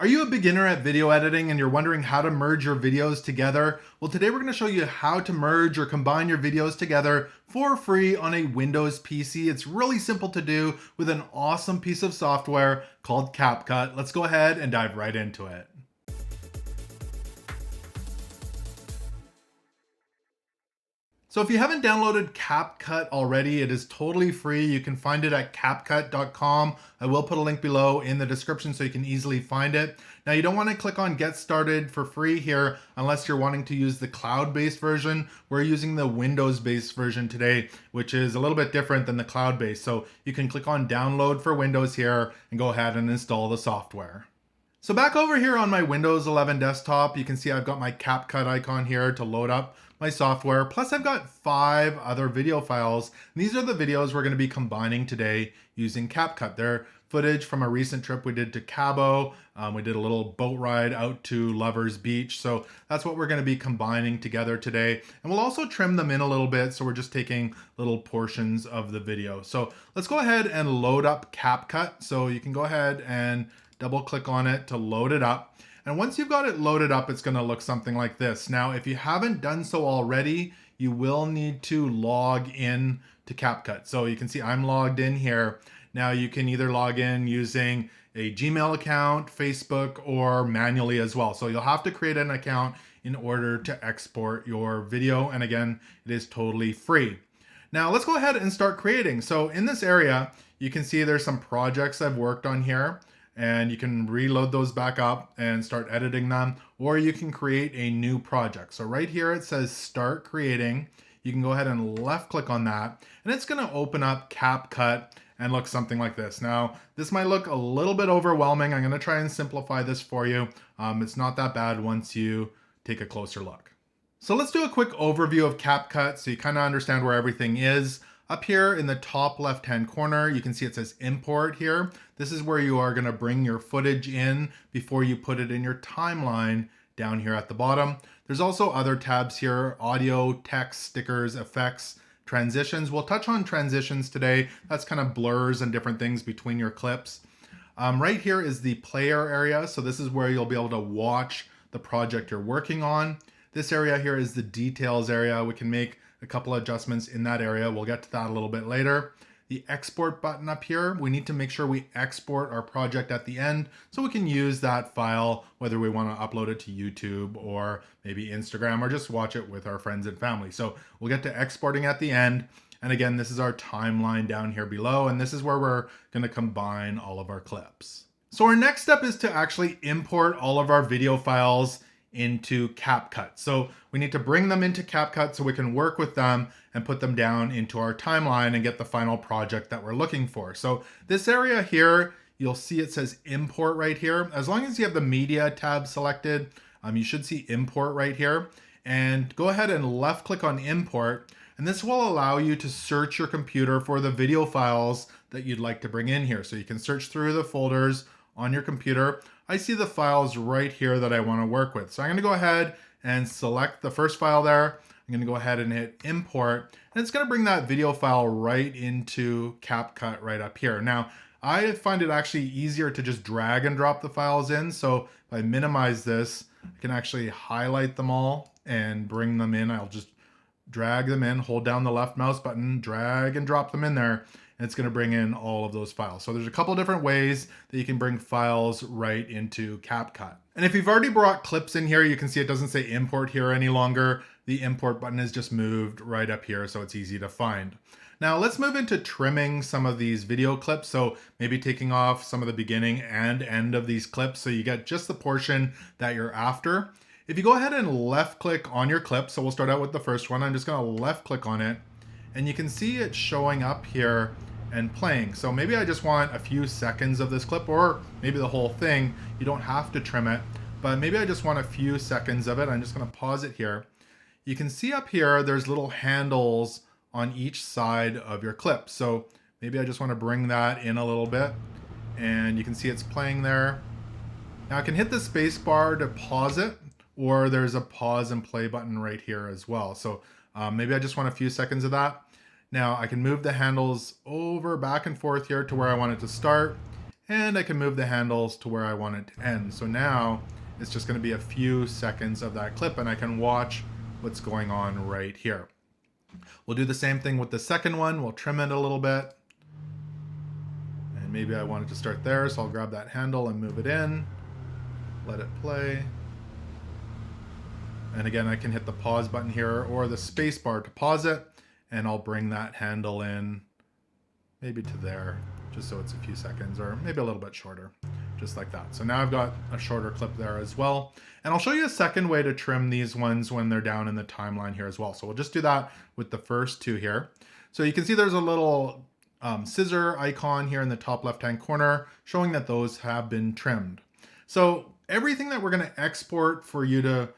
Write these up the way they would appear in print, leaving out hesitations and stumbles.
Are you a beginner at video editing and you're wondering how to merge your videos together? Well, today we're going to show you how to merge or combine your videos together for free on a Windows PC. It's really simple to do with an awesome piece of software called Capcut. Let's go ahead and dive right into it. So if you haven't downloaded Capcut already, it is totally free. You can find it at capcut.com. I will put a link below in the description so you can easily find it. Now you don't want to click on get started for free here unless you're wanting to use the cloud-based version. We're using the Windows-based version today, which is a little bit different than the cloud-based. So you can click on download for Windows here and go ahead and install the software. So back over here on my Windows 11 desktop, you can see I've got my CapCut icon here to load up my software. Plus I've got 5 other video files. And these are the videos we're going to be combining today using CapCut. They're footage from a recent trip we did to Cabo. We did a little boat ride out to Lovers Beach. So that's what we're going to be combining together today. And we'll also trim them in a little bit. So we're just taking little portions of the video. So let's go ahead and load up CapCut. So you can go ahead and double click on it to load it up. And once you've got it loaded up, it's going to look something like this. Now, if you haven't done so already, you will need to log in to CapCut. So you can see I'm logged in here. Now you can either log in using a Gmail account, Facebook, or manually as well. So you'll have to create an account in order to export your video. And again, it is totally free. Now let's go ahead and start creating. So in this area, you can see there's some projects I've worked on here. And you can reload those back up and start editing them, or you can create a new project. So right here it says start creating. You can go ahead and left click on that, and it's going to open up CapCut and look something like this. Now, this might look a little bit overwhelming. I'm going to try and simplify this for you. It's not that bad once you take a closer look. So let's do a quick overview of CapCut so you kind of understand where everything is. Up here in the top left-hand corner, you can see it says import here. This is where you are going to bring your footage in before you put it in your timeline down here at the bottom. There's also other tabs here: audio, text, stickers, effects, transitions. We'll touch on transitions today. That's kind of blurs and different things between your clips. Right here is the player area. So this is where you'll be able to watch the project you're working on. This area here is the details area. We can make a couple of adjustments in that area. We'll get to that a little bit later. The export button up here, we need to make sure we export our project at the end so we can use that file, whether we want to upload it to YouTube or maybe Instagram or just watch it with our friends and family. So we'll get to exporting at the end. And again, this is our timeline down here below, and this is where we're going to combine all of our clips. So our next step is to actually import all of our video files into CapCut. So we need to bring them into CapCut so we can work with them and put them down into our timeline and get the final project that we're looking for. So this area here, you'll see it says import right here. As long as you have the media tab selected, you should see import right here. And go ahead and left click on import. And this will allow you to search your computer for the video files that you'd like to bring in here. So you can search through the folders on your computer. I see the files right here that I want to work with. So I'm going to go ahead and select the first file there. I'm going to go ahead and hit import, and it's going to bring that video file right into CapCut right up here. Now, I find it actually easier to just drag and drop the files in. So if I minimize this, I can actually highlight them all and bring them in. I'll just drag them in, hold down the left mouse button, drag and drop them in there. And it's going to bring in all of those files. So there's a couple different ways that you can bring files right into CapCut. And if you've already brought clips in here, you can see it doesn't say import here any longer. The import button is just moved right up here, so it's easy to find. Now let's move into trimming some of these video clips. So maybe taking off some of the beginning and end of these clips so you get just the portion that you're after. If you go ahead and left click on your clip, so we'll start out with the first one. I'm just going to left click on it, and you can see it showing up here and playing. So maybe I just want a few seconds of this clip, or maybe the whole thing. You don't have to trim it, but maybe I just want a few seconds of it. I'm just going to pause it here. You can see up here there's little handles on each side of your clip. So maybe I just want to bring that in a little bit, and you can see it's playing there. Now I can hit the space bar to pause it, or there's a pause and play button right here as well. So maybe I just want a few seconds of that. Now I can move the handles over back and forth here to where I want it to start, and I can move the handles to where I want it to end. So now it's just going to be a few seconds of that clip and I can watch what's going on right here. We'll do the same thing with the second one. We'll trim it a little bit. And maybe I want it to start there, so I'll grab that handle and move it in. Let it play. And again, I can hit the pause button here or the space bar to pause it, and I'll bring that handle in maybe to there, just so it's a few seconds or maybe a little bit shorter, just like that. So now I've got a shorter clip there as well. And I'll show you a second way to trim these ones when they're down in the timeline here as well. So we'll just do that with the first two here. So you can see there's a little scissor icon here in the top left-hand corner showing that those have been trimmed. So everything that we're going to export for you to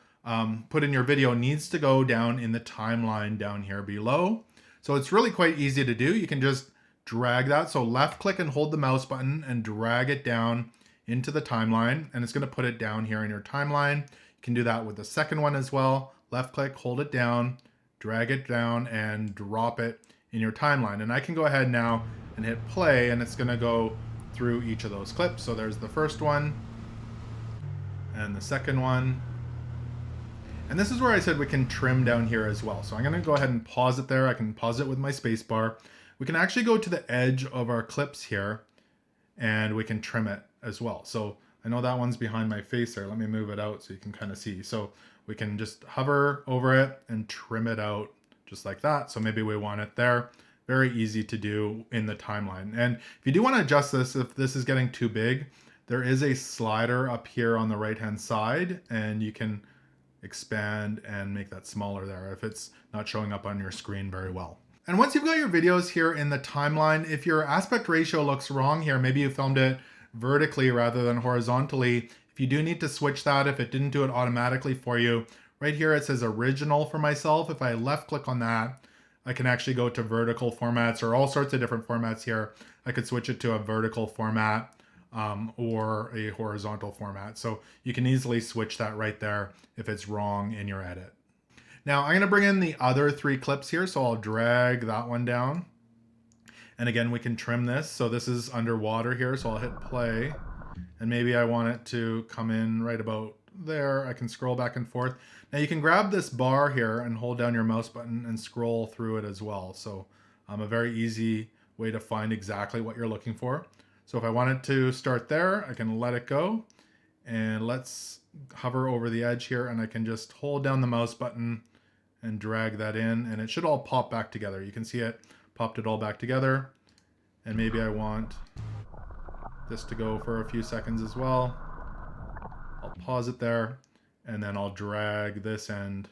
put in your video needs to go down in the timeline down here below. So it's really quite easy to do. You can just drag that. So left click and hold the mouse button and drag it down into the timeline, and it's going to put it down here in your timeline. You can do that with the second one as well. Left click, hold it down, drag it down, and drop it in your timeline. And I can go ahead now and hit play, and it's going to go through each of those clips. So there's the first one and the second one. And this is where I said we can trim down here as well. So I'm going to go ahead and pause it there. I can pause it with my space bar. We can actually go to the edge of our clips here and we can trim it as well. So I know that one's behind my face there. Let me move it out so you can kind of see. So we can just hover over it and trim it out just like that. So maybe we want it there. Very easy to do in the timeline. And if you do want to adjust this, if this is getting too big, there is a slider up here on the right-hand side, and you can expand and make that smaller there if it's not showing up on your screen very well. And once you've got your videos here in the timeline, if your aspect ratio looks wrong here, maybe you filmed it vertically rather than horizontally, if you do need to switch that, if it didn't do it automatically for you, right here it says original for myself. If I left click on that, I can actually go to vertical formats or all sorts of different formats here. I could switch it to a vertical format or a horizontal format. So you can easily switch that right there if it's wrong in your edit. Now I'm going to bring in the other three clips here. So I'll drag that one down. And again, we can trim this. So this is underwater here. So I'll hit play. And maybe I want it to come in right about there. I can scroll back and forth. Now you can grab this bar here and hold down your mouse button and scroll through it as well. So a very easy way to find exactly what you're looking for. So if I wanted to start there, I can let it go. And let's hover over the edge here, and I can just hold down the mouse button and drag that in, and it should all pop back together. You can see it popped it all back together. And maybe I want this to go for a few seconds as well. I'll pause it there, and then I'll drag this end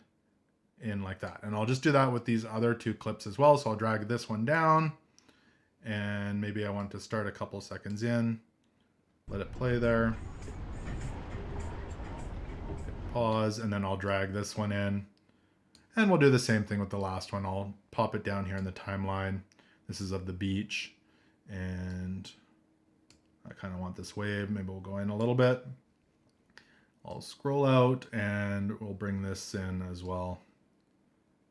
in like that. And I'll just do that with these other two clips as well. So I'll drag this one down, and maybe I want to start a couple seconds in. Let it play there. Pause, and then I'll drag this one in. And we'll do the same thing with the last one. I'll pop it down here in the timeline. This is of the beach, and I kind of want this wave. Maybe we'll go in a little bit. I'll scroll out, and we'll bring this in as well,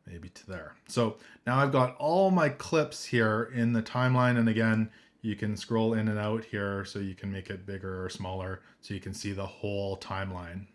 maybe to there. So now I've got all my clips here in the timeline, and again, you can scroll in and out here so you can make it bigger or smaller so you can see the whole timeline.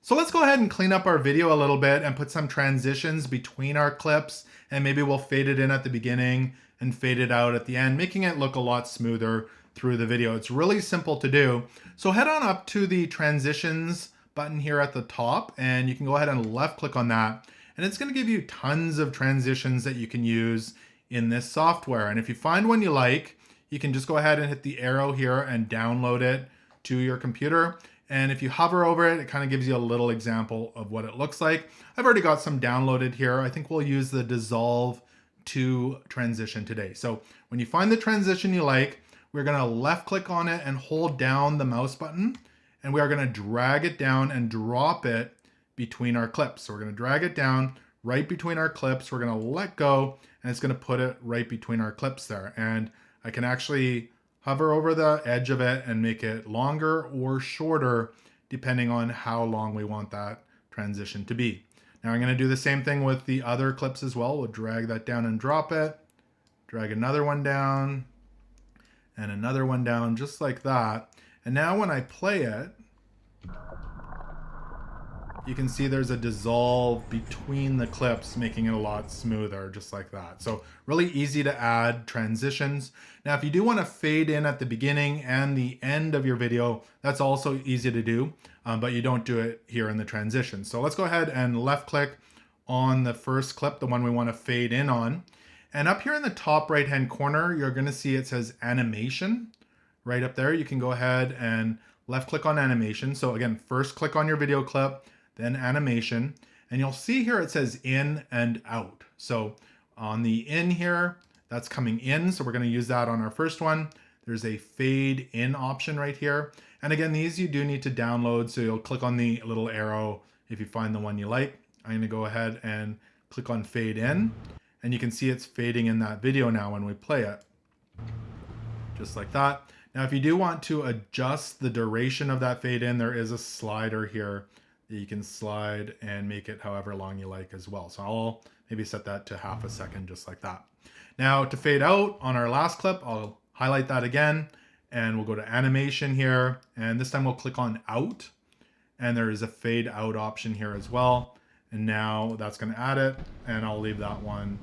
So let's go ahead and clean up our video a little bit and put some transitions between our clips, and maybe we'll fade it in at the beginning and fade it out at the end, making it look a lot smoother through the video. It's really simple to do. So head on up to the transitions button here at the top, and you can go ahead and left click on that, and it's going to give you tons of transitions that you can use in this software. And if you find one you like, you can just go ahead and hit the arrow here and download it to your computer. And if you hover over it, it kind of gives you a little example of what it looks like. I've already got some downloaded here. I think we'll use the Dissolve 2 transition today. So when you find the transition you like, we're going to left click on it and hold down the mouse button, and we are going to drag it down and drop it between our clips. So we're going to drag it down right between our clips. We're going to let go, and it's going to put it right between our clips there. And I can actually hover over the edge of it and make it longer or shorter depending on how long we want that transition to be. Now I'm going to do the same thing with the other clips as well. We'll drag that down and drop it, drag another one down, and another one down just like that. And now when I play it, you can see there's a dissolve between the clips, making it a lot smoother, just like that. So really easy to add transitions. Now, if you do want to fade in at the beginning and the end of your video, that's also easy to do, but you don't do it here in the transition. So let's go ahead and left click on the first clip, the one we want to fade in on. And up here in the top right-hand corner, you're going to see it says animation right up there. You can go ahead and left click on animation. So again, first click on your video clip, then animation, and you'll see here it says in and out. So on the in here, that's coming in. So we're going to use that on our first one. There's a fade in option right here. And again, these you do need to download. So you'll click on the little arrow if you find the one you like. I'm going to go ahead and click on fade in, and you can see it's fading in that video now when we play it. Just like that. Now, if you do want to adjust the duration of that fade in, there is a slider here that you can slide and make it however long you like as well. So I'll maybe set that to half a second, just like that. Now to fade out on our last clip, I'll highlight that again, and we'll go to animation here. And this time we'll click on out, and there is a fade out option here as well. And now that's going to add it, and I'll leave that one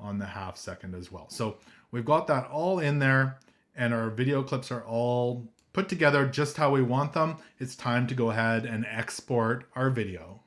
on the half second as well. So we've got that all in there, and our video clips are all put together just how we want them. It's time to go ahead and export our video.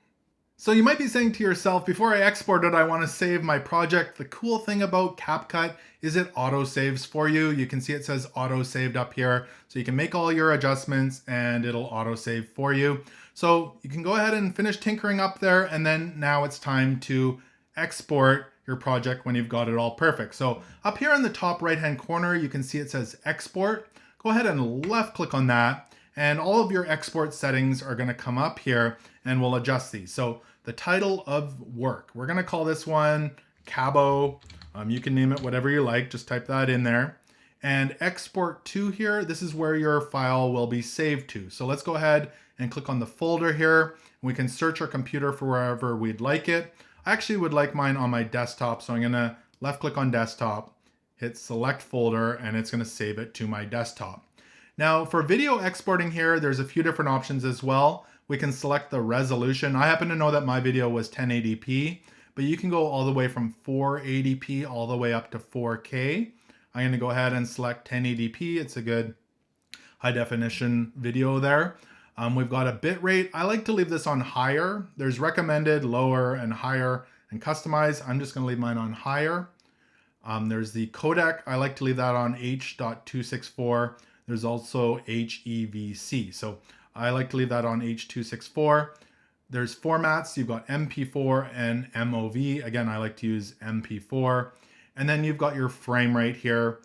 So you might be saying to yourself, before I export it, I want to save my project. The cool thing about Capcut is it auto saves for you. You can see it says auto saved up here. So you can make all your adjustments and it'll auto save for you. So you can go ahead and finish tinkering up there, and then now it's time to export your project when you've got it all perfect. So up here in the top right-hand corner, you can see it says export. Go ahead and left click on that, and all of your export settings are going to come up here, and we'll adjust these. So the title of work, we're going to call this one Cabo. You can name it whatever you like, just type that in there. And export to here, this is where your file will be saved to. So let's go ahead and click on the folder here. We can search our computer for wherever we'd like it. I actually would like mine on my desktop, so I'm going to left click on desktop, hit select folder, and it's going to save it to my desktop. Now for video exporting here, there's a few different options as well. We can select the resolution. I happen to know that my video was 1080p, but you can go all the way from 480p all the way up to 4K. I'm going to go ahead and select 1080p. It's a good high definition video there. We've got a bit rate. I like to leave this on higher. There's recommended, lower, and higher, and customize. I'm just going to leave mine on higher. There's the codec. I like to leave that on H.264. There's also HEVC. So I like to leave that on H.264. There's formats. You've got MP4 and MOV. Again, I like to use MP4. And then you've got your frame rate here.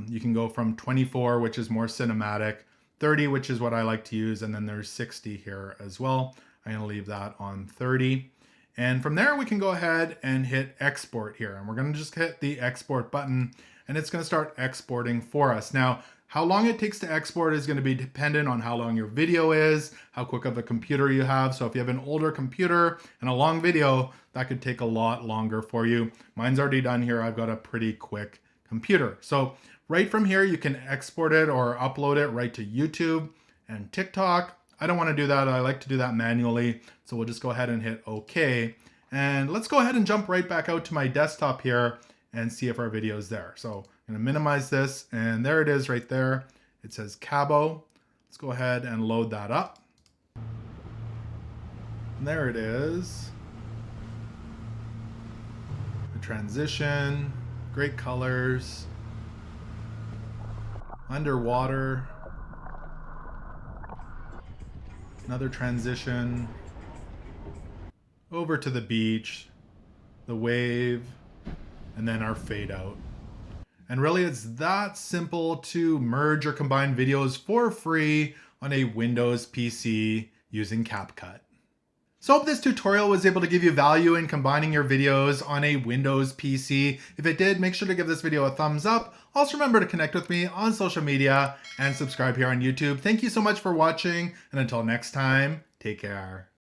You can go from 24, which is more cinematic, 30, which is what I like to use, and then there's 60 here as well. I'm going to leave that on 30. And from there, we can go ahead and hit export here. And we're going to just hit the export button, and it's going to start exporting for us. Now, how long it takes to export is going to be dependent on how long your video is, how quick of a computer you have. So if you have an older computer and a long video, that could take a lot longer for you. Mine's already done here. I've got a pretty quick computer. So right from here, you can export it or upload it right to YouTube and TikTok. I don't want to do that. I like to do that manually. So we'll just go ahead and hit OK. And let's go ahead and jump right back out to my desktop here and see if our video is there. So I'm going to minimize this, and there it is right there. It says Cabo. Let's go ahead and load that up. And there it is. The transition, great colors, underwater, another transition, over to the beach, the wave, and then our fade out. And really, it's that simple to merge or combine videos for free on a Windows PC using Capcut. So I hope this tutorial was able to give you value in combining your videos on a Windows PC. If it did, make sure to give this video a thumbs up. Also remember to connect with me on social media and subscribe here on YouTube. Thank you so much for watching, and until next time, take care.